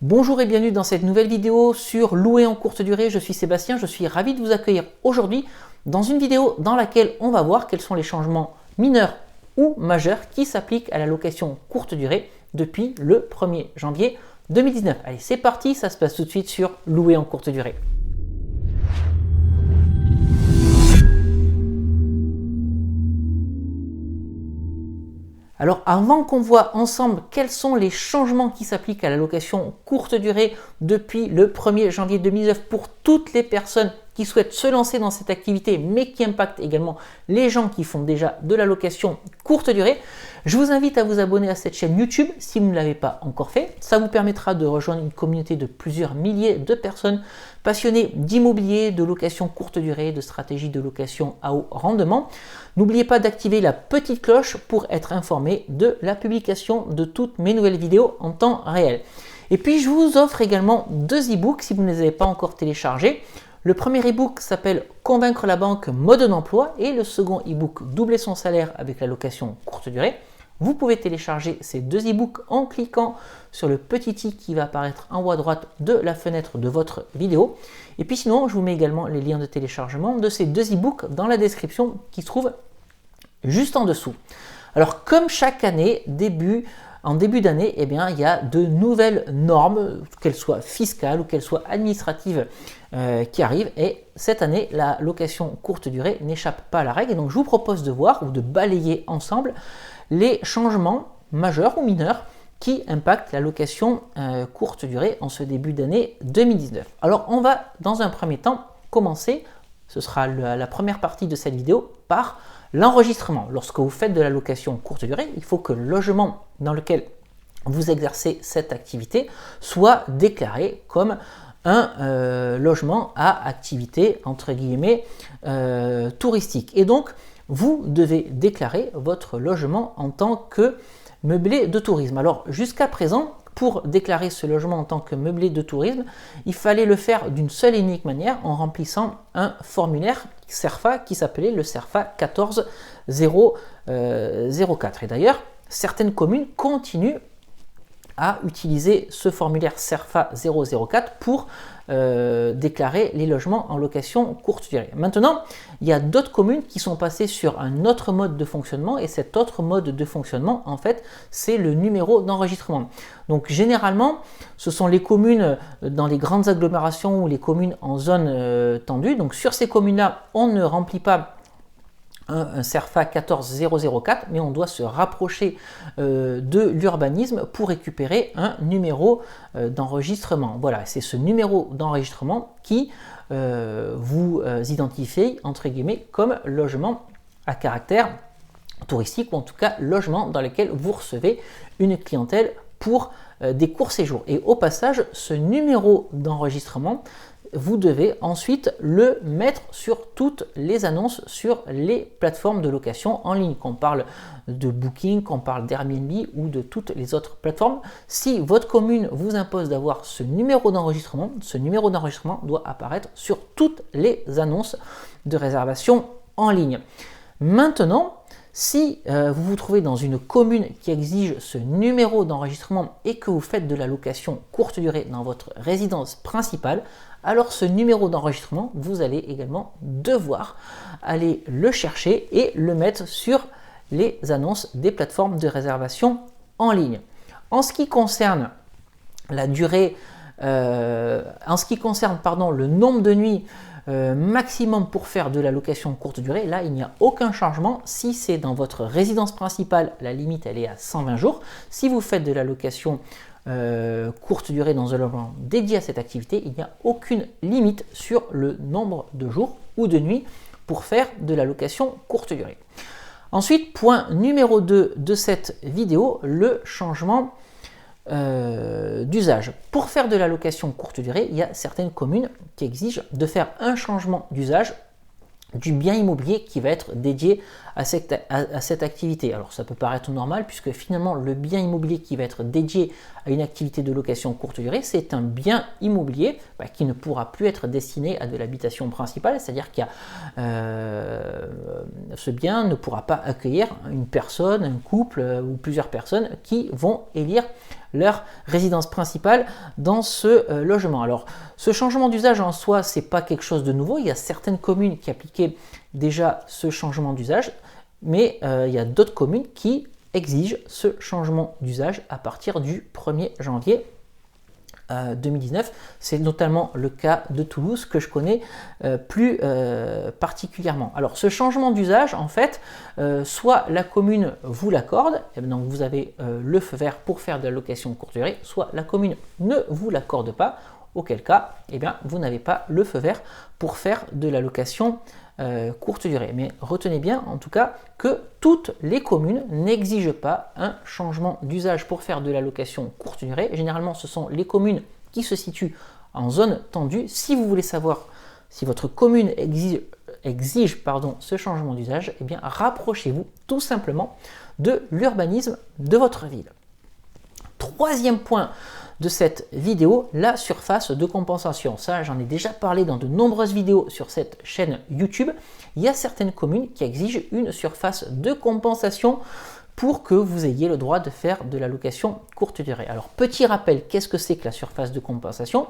Bonjour et bienvenue dans cette nouvelle vidéo sur louer en courte durée. Je suis Sébastien, je suis ravi de vous accueillir aujourd'hui dans une vidéo dans laquelle on va voir quels sont les changements mineurs ou majeurs qui s'appliquent à la location courte durée depuis le 1er janvier 2019. Allez, c'est parti, ça se passe tout de suite sur louer en courte durée. Alors avant qu'on voit ensemble quels sont les changements qui s'appliquent à la location courte durée depuis le 1er janvier 2019 pour toutes les personnes qui souhaitent se lancer dans cette activité mais qui impactent également les gens qui font déjà de la location courte durée, je vous invite à vous abonner à cette chaîne YouTube si vous ne l'avez pas encore fait. Ça vous permettra de rejoindre une communauté de plusieurs milliers de personnes passionnées d'immobilier, de location courte durée, de stratégie de location à haut rendement. N'oubliez pas d'activer la petite cloche pour être informé de la publication de toutes mes nouvelles vidéos en temps réel. Et puis je vous offre également deux e-books si vous ne les avez pas encore téléchargés. Le premier e-book s'appelle Convaincre la banque mode d'emploi et le second e-book Doubler son salaire avec la location courte durée. Vous pouvez télécharger ces deux e-books en cliquant sur le petit i qui va apparaître en haut à droite de la fenêtre de votre vidéo. Et puis sinon, je vous mets également les liens de téléchargement de ces deux e-books dans la description qui se trouve juste en dessous. Alors comme chaque année, en début d'année, il y a de nouvelles normes, qu'elles soient fiscales ou qu'elles soient administratives, qui arrivent. Et cette année, la location courte durée n'échappe pas à la règle. Et donc, je vous propose de voir ou de balayer ensemble les changements majeurs ou mineurs qui impactent la location courte durée en ce début d'année 2019. Alors, on va dans un premier temps commencer, ce sera la première partie de cette vidéo, par l'enregistrement. Lorsque vous faites de la location courte durée, il faut que le logement dans lequel vous exercez cette activité soit déclaré comme un logement à activité entre guillemets touristique. Et donc, vous devez déclarer votre logement en tant que meublé de tourisme. Alors, jusqu'à présent, pour déclarer ce logement en tant que meublé de tourisme, il fallait le faire d'une seule et unique manière en remplissant un formulaire CERFA qui s'appelait le CERFA 14004. Et d'ailleurs, certaines communes continuent à utiliser ce formulaire CERFA 004 pour déclarer les logements en location courte durée. Maintenant, il y a d'autres communes qui sont passées sur un autre mode de fonctionnement et cet autre mode de fonctionnement, en fait, c'est le numéro d'enregistrement. Donc généralement, ce sont les communes dans les grandes agglomérations ou les communes en zone tendue. Donc sur ces communes-là, on ne remplit pas un CERFA 14004, mais on doit se rapprocher de l'urbanisme pour récupérer un numéro d'enregistrement. Voilà, c'est ce numéro d'enregistrement qui vous identifie, entre guillemets, comme logement à caractère touristique, ou en tout cas logement dans lequel vous recevez une clientèle pour des courts séjours. Et au passage, ce numéro d'enregistrement, vous devez ensuite le mettre sur toutes les annonces sur les plateformes de location en ligne, qu'on parle de Booking, qu'on parle d'Airbnb ou de toutes les autres plateformes. Si votre commune vous impose d'avoir ce numéro d'enregistrement doit apparaître sur toutes les annonces de réservation en ligne. Maintenant, si vous vous trouvez dans une commune qui exige ce numéro d'enregistrement et que vous faites de la location courte durée dans votre résidence principale, alors ce numéro d'enregistrement, vous allez également devoir aller le chercher et le mettre sur les annonces des plateformes de réservation en ligne. En ce qui concerne la durée, le nombre de nuits maximum pour faire de la location courte durée, là il n'y a aucun changement. Si c'est dans votre résidence principale, la limite elle est à 120 jours. Si vous faites de la location courte durée dans un logement dédié à cette activité, il n'y a aucune limite sur le nombre de jours ou de nuits pour faire de la location courte durée. Ensuite, point numéro 2 de cette vidéo, le changement d'usage. Pour faire de la location courte durée, il y a certaines communes qui exigent de faire un changement d'usage du bien immobilier qui va être dédié à cette activité. Alors ça peut paraître normal puisque finalement le bien immobilier qui va être dédié à une activité de location courte durée, c'est un bien immobilier qui ne pourra plus être destiné à de l'habitation principale, c'est-à-dire qu'il ce bien ne pourra pas accueillir une personne, un couple ou plusieurs personnes qui vont élire leur résidence principale dans ce logement. Alors, ce changement d'usage en soi, c'est pas quelque chose de nouveau. Il y a certaines communes qui appliquaient déjà ce changement d'usage, mais il y a d'autres communes qui exigent ce changement d'usage à partir du 1er janvier 2019. C'est notamment le cas de Toulouse que je connais plus particulièrement. Alors ce changement d'usage, en fait, soit la commune vous l'accorde, donc vous avez le feu vert pour faire de la location courte durée, soit la commune ne vous l'accorde pas, auquel cas, eh bien, vous n'avez pas le feu vert pour faire de la location courte durée. Mais retenez bien en tout cas que toutes les communes n'exigent pas un changement d'usage pour faire de la location courte durée. Généralement, ce sont les communes qui se situent en zone tendue. Si vous voulez savoir si votre commune exige ce changement d'usage, eh bien, rapprochez-vous tout simplement de l'urbanisme de votre ville. Troisième point de cette vidéo, la surface de compensation. Ça, j'en ai déjà parlé dans de nombreuses vidéos sur cette chaîne YouTube. Il y a certaines communes qui exigent une surface de compensation pour que vous ayez le droit de faire de la location courte durée. Alors, petit rappel, qu'est-ce que c'est que la surface de compensation?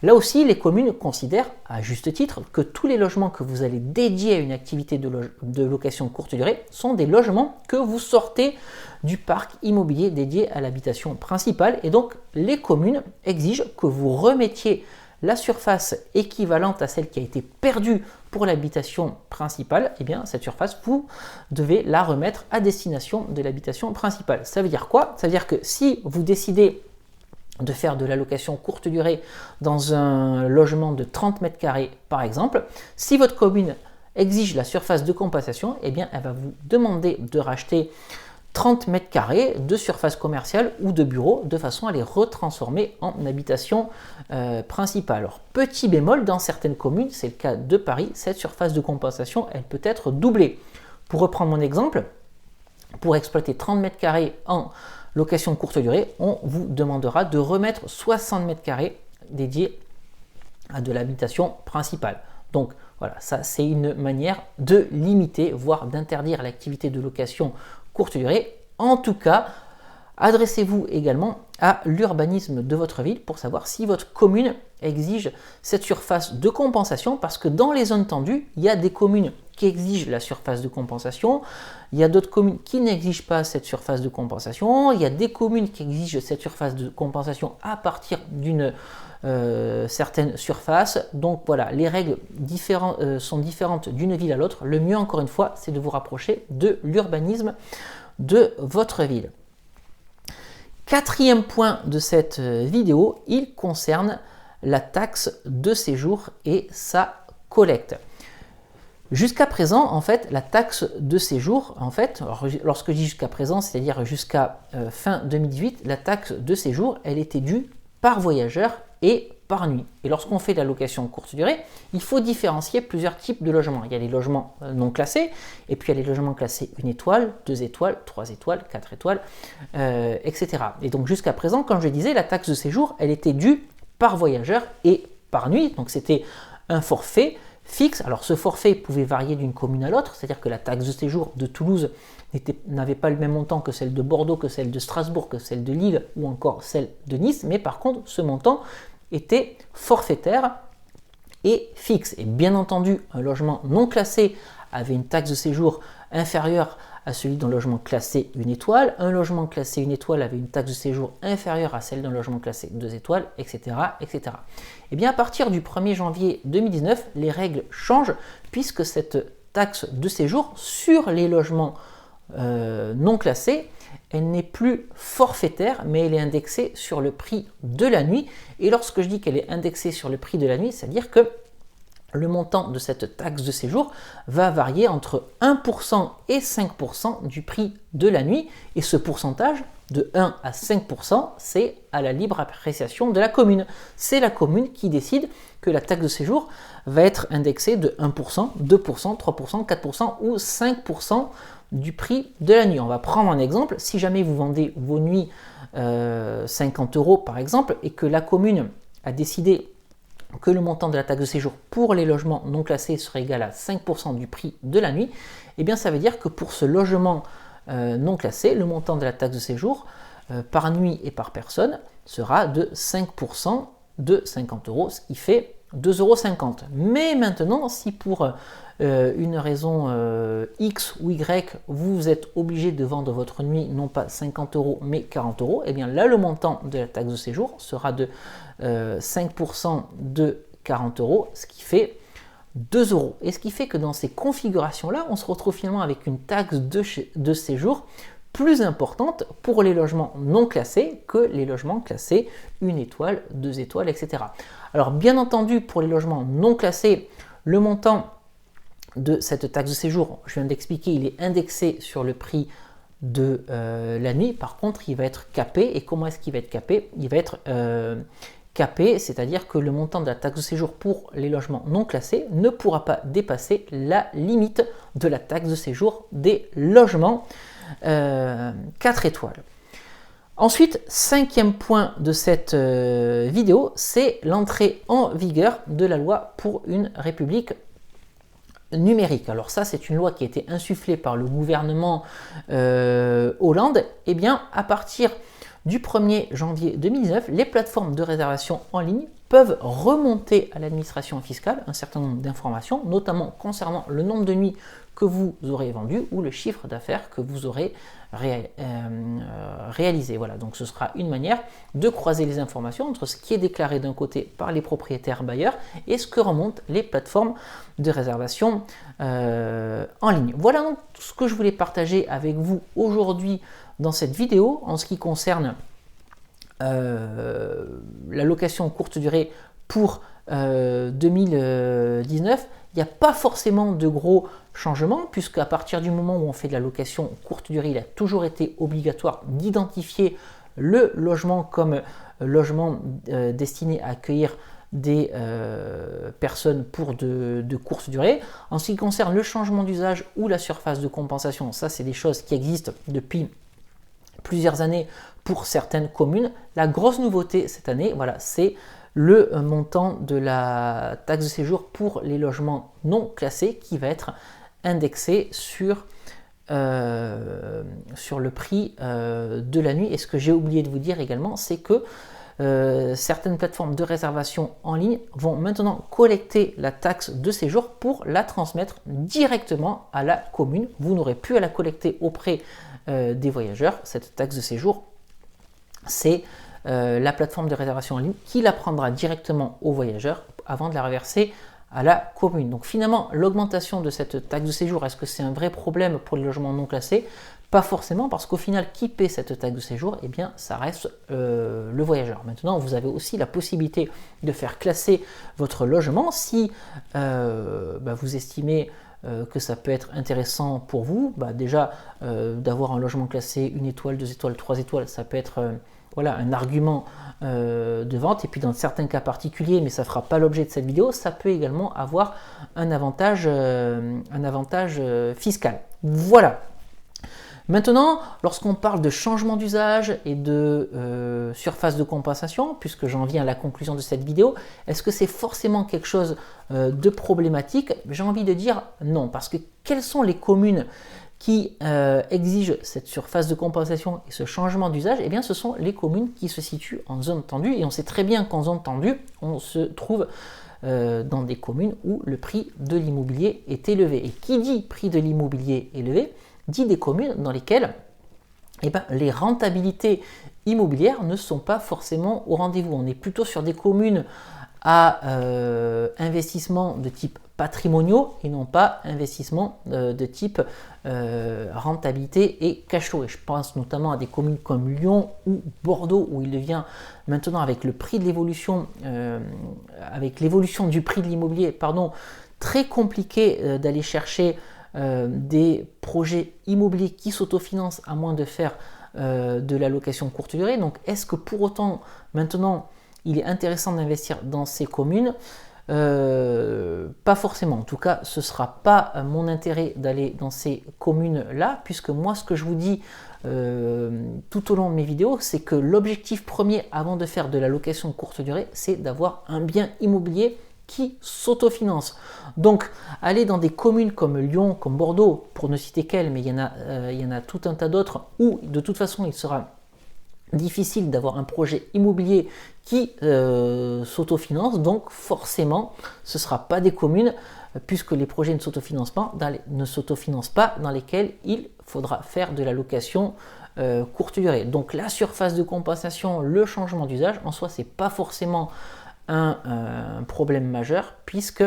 Là aussi, les communes considèrent, à juste titre, que tous les logements que vous allez dédier à une activité de location courte durée sont des logements que vous sortez du parc immobilier dédié à l'habitation principale. Et donc, les communes exigent que vous remettiez la surface équivalente à celle qui a été perdue pour l'habitation principale. Et bien, cette surface, vous devez la remettre à destination de l'habitation principale. Ça veut dire quoi? Ça veut dire que si vous décidez de faire de la location courte durée dans un logement de 30 mètres carrés par exemple, si votre commune exige la surface de compensation, eh bien elle va vous demander de racheter 30 mètres carrés de surface commerciale ou de bureau de façon à les retransformer en habitation principale. Alors petit bémol, dans certaines communes, c'est le cas de Paris, cette surface de compensation elle peut être doublée. Pour reprendre mon exemple, pour exploiter 30 mètres carrés en location courte durée, on vous demandera de remettre 60 mètres carrés dédiés à de l'habitation principale. Donc voilà, ça c'est une manière de limiter, voire d'interdire l'activité de location courte durée. En tout cas, adressez-vous également à l'urbanisme de votre ville pour savoir si votre commune exige cette surface de compensation, parce que dans les zones tendues, il y a des communes qui exigent la surface de compensation, il y a d'autres communes qui n'exigent pas cette surface de compensation, il y a des communes qui exigent cette surface de compensation à partir d'une certaine surface. Donc voilà, les règles sont différentes d'une ville à l'autre. Le mieux, encore une fois, c'est de vous rapprocher de l'urbanisme de votre ville. Quatrième point de cette vidéo, il concerne la taxe de séjour et sa collecte. Jusqu'à présent, en fait, la taxe de séjour, en fait, lorsque je dis jusqu'à présent, c'est-à-dire jusqu'à fin 2018, la taxe de séjour, elle était due par voyageur et par nuit. Et lorsqu'on fait de la location courte durée, il faut différencier plusieurs types de logements. Il y a les logements non classés, et puis il y a les logements classés 1 étoile, 2 étoiles, 3 étoiles, 4 étoiles, etc. Et donc jusqu'à présent, comme je disais, la taxe de séjour, elle était due par voyageur et par nuit. Donc c'était un forfait fixe. Alors ce forfait pouvait varier d'une commune à l'autre, c'est-à-dire que la taxe de séjour de Toulouse n'avait pas le même montant que celle de Bordeaux, que celle de Strasbourg, que celle de Lille ou encore celle de Nice, mais par contre ce montant était forfaitaire et fixe. Et bien entendu, un logement non classé avait une taxe de séjour inférieure à celui d'un logement classé 1 étoile, un logement classé 1 étoile avait une taxe de séjour inférieure à celle d'un logement classé 2 étoiles, etc., etc. Et bien à partir du 1er janvier 2019, les règles changent puisque cette taxe de séjour sur les logements non classés, elle n'est plus forfaitaire, mais elle est indexée sur le prix de la nuit. Et lorsque je dis qu'elle est indexée sur le prix de la nuit, c'est-à-dire que le montant de cette taxe de séjour va varier entre 1% et 5% du prix de la nuit. Et ce pourcentage, de 1 à 5%, c'est à la libre appréciation de la commune. C'est la commune qui décide que la taxe de séjour va être indexée de 1%, 2%, 3%, 4% ou 5% du prix de la nuit. On va prendre un exemple. Si jamais vous vendez vos nuits 50 € par exemple, et que la commune a décidé que le montant de la taxe de séjour pour les logements non classés serait égal à 5% du prix de la nuit, eh bien ça veut dire que pour ce logement non classé, le montant de la taxe de séjour par nuit et par personne sera de 5% de 50 €, ce qui fait 2,50 €. Mais maintenant, si pour une raison X ou Y, vous êtes obligé de vendre votre nuit non pas 50 € mais 40 €, et bien là, le montant de la taxe de séjour sera de 5% de 40 €, ce qui fait 2 €. Et ce qui fait que dans ces configurations-là, on se retrouve finalement avec une taxe de séjour plus importante pour les logements non classés que les logements classés 1 étoile, 2 étoiles, etc. Alors bien entendu, pour les logements non classés, le montant de cette taxe de séjour, je viens d'expliquer, il est indexé sur le prix de la nuit. Par contre, il va être capé. Et comment est-ce qu'il va être capé? Il va être capé, c'est-à-dire que le montant de la taxe de séjour pour les logements non classés ne pourra pas dépasser la limite de la taxe de séjour des logements 4 étoiles. Ensuite, 5e point de cette vidéo, c'est l'entrée en vigueur de la loi pour une république numérique. Alors ça, c'est une loi qui a été insufflée par le gouvernement Hollande. Et bien, à partir du 1er janvier 2019, les plateformes de réservation en ligne peuvent remonter à l'administration fiscale un certain nombre d'informations, notamment concernant le nombre de nuits que vous aurez vendues ou le chiffre d'affaires que vous aurez réalisé. Voilà, donc ce sera une manière de croiser les informations entre ce qui est déclaré d'un côté par les propriétaires bailleurs et ce que remontent les plateformes de réservation en ligne. Voilà donc ce que je voulais partager avec vous aujourd'hui dans cette vidéo en ce qui concerne la location courte durée pour 2019. Il n'y a pas forcément de gros changements, puisque à partir du moment où on fait de la location courte durée, il a toujours été obligatoire d'identifier le logement comme logement destiné à accueillir des personnes pour de courte durée. En ce qui concerne le changement d'usage ou la surface de compensation, ça c'est des choses qui existent depuis plusieurs années pour certaines communes. La grosse nouveauté cette année, voilà, c'est le montant de la taxe de séjour pour les logements non classés qui va être indexé sur le prix de la nuit. Et ce que j'ai oublié de vous dire également, c'est que certaines plateformes de réservation en ligne vont maintenant collecter la taxe de séjour pour la transmettre directement à la commune. Vous n'aurez plus à la collecter auprès des voyageurs. Cette taxe de séjour, c'est la plateforme de réservation en ligne qui la prendra directement aux voyageurs avant de la reverser à la commune. Donc finalement, l'augmentation de cette taxe de séjour, est-ce que c'est un vrai problème pour les logements non classés? Pas forcément, parce qu'au final, qui paie cette taxe de séjour? Eh bien, ça reste le voyageur. Maintenant, vous avez aussi la possibilité de faire classer votre logement si vous estimez que ça peut être intéressant pour vous. Déjà, d'avoir un logement classé 1 étoile, 2 étoiles, 3 étoiles, ça peut être un argument de vente. Et puis dans certains cas particuliers, mais ça ne fera pas l'objet de cette vidéo, ça peut également avoir un avantage fiscal. Voilà. Maintenant, lorsqu'on parle de changement d'usage et de surface de compensation, puisque j'en viens à la conclusion de cette vidéo, est-ce que c'est forcément quelque chose de problématique? J'ai envie de dire non, parce que quelles sont les communes qui exigent cette surface de compensation et ce changement d'usage? Eh bien, ce sont les communes qui se situent en zone tendue, et on sait très bien qu'en zone tendue, on se trouve dans des communes où le prix de l'immobilier est élevé. Et qui dit prix de l'immobilier élevé, dit des communes dans lesquelles les rentabilités immobilières ne sont pas forcément au rendez-vous. On est plutôt sur des communes à investissement de type patrimoniaux et non pas investissement de type rentabilité et cash flow. Et je pense notamment à des communes comme Lyon ou Bordeaux, où il devient maintenant, avec le prix de l'évolution, avec l'évolution du prix de l'immobilier, très compliqué d'aller chercher des projets immobiliers qui s'autofinancent à moins de faire de la location courte durée. Donc est-ce que pour autant maintenant il est intéressant d'investir dans ces communes? Pas forcément. En tout cas, ce ne sera pas mon intérêt d'aller dans ces communes-là, puisque moi, ce que je vous dis tout au long de mes vidéos, c'est que l'objectif premier avant de faire de la location courte durée, c'est d'avoir un bien immobilier qui s'autofinance. Donc, aller dans des communes comme Lyon, comme Bordeaux, pour ne citer qu'elles, mais il y en a tout un tas d'autres, où de toute façon, il sera difficile d'avoir un projet immobilier qui s'autofinance, donc forcément ce ne sera pas des communes, puisque les projets ne s'autofinancent pas, dans lesquels il faudra faire de la location courte durée. Donc la surface de compensation, le changement d'usage, en soi c'est pas forcément un problème majeur, puisque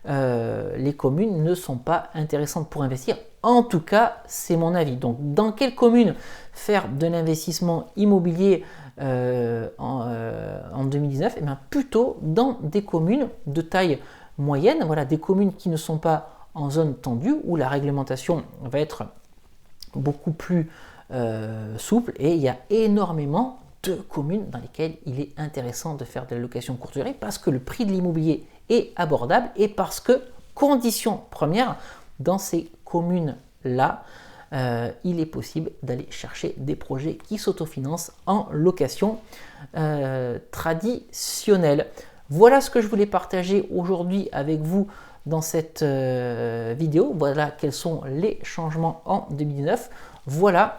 les communes ne sont pas intéressantes pour investir. En tout cas, c'est mon avis. Donc, dans quelle commune faire de l'investissement immobilier en 2019? Eh bien, plutôt dans des communes de taille moyenne, voilà, des communes qui ne sont pas en zone tendue, où la réglementation va être beaucoup plus souple, et il y a énormément de communes dans lesquelles il est intéressant de faire de la location courte durée, parce que le prix de l'immobilier est abordable, et parce que, condition première, dans ces communes-là, il est possible d'aller chercher des projets qui s'autofinancent en location traditionnelle. Voilà ce que je voulais partager aujourd'hui avec vous dans cette vidéo. Voilà quels sont les changements en 2019. Voilà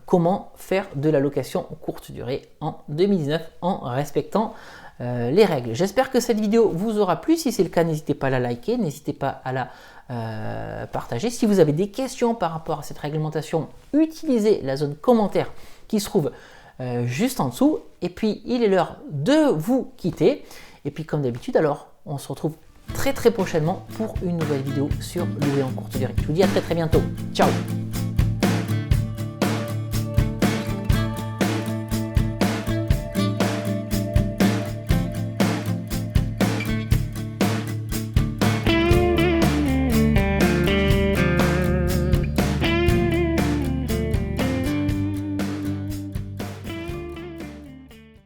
comment faire de la location courte durée en 2019 en respectant les règles. J'espère que cette vidéo vous aura plu. Si c'est le cas, n'hésitez pas à la liker, n'hésitez pas à la partager. Si vous avez des questions par rapport à cette réglementation, utilisez la zone commentaire qui se trouve juste en dessous. Et puis, il est l'heure de vous quitter. Et puis, comme d'habitude, alors, on se retrouve très prochainement pour une nouvelle vidéo sur louer en courte durée. Je vous dis à très bientôt. Ciao!